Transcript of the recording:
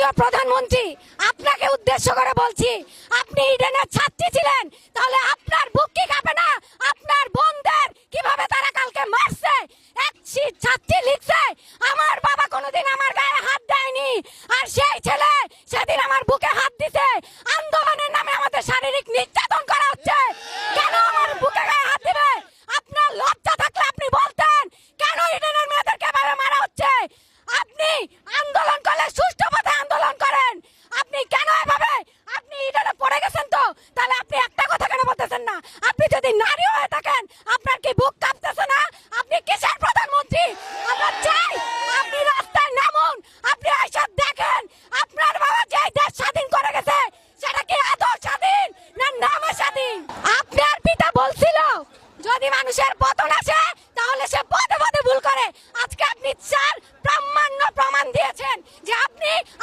মাননীয় প্রধানমন্ত্রী, আপনাকে উদ্দেশ্য করে বলছি, আপনি ইডেনের ছাত্রী ছিলেন, তাহলে আপনার বুক কি কাঁপে না? আপনার বোনদের কিভাবে তারা কালকে মারছে? এক ছাত্রী লিখছে, আমার বাবা কোনোদিন আমার গায়ে হাত দেয়নি, আর সেই ছেলে সেদিন আমার বুকে হাত দিছে।